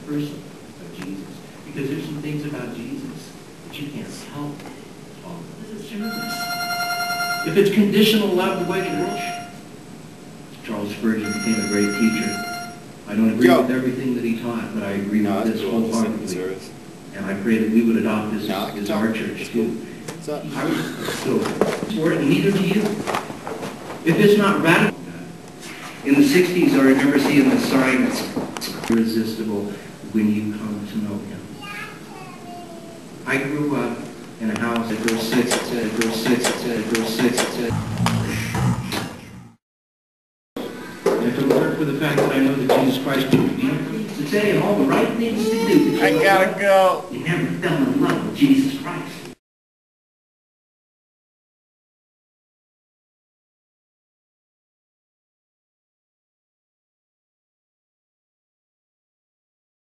person of Jesus. Because there's some things about Jesus that you can't help all. This is service. If it's conditional love the way the world should. Charles Spurgeon became a great teacher. I don't agree with everything that he taught, but I agree with this wholeheartedly. And I pray that we would adopt this as our church too. I was so for it, and neither do you. If it's not radical. In the 60s, I remember seeing the sign that's irresistible when you come to know him. I grew up in a house at verse 6, it said, verse 6, it said, verse 6, it said. And if it weren't for the fact that I know that Jesus Christ took me to say and all the right things to do. I gotta go. You never fell in love with Jesus Christ.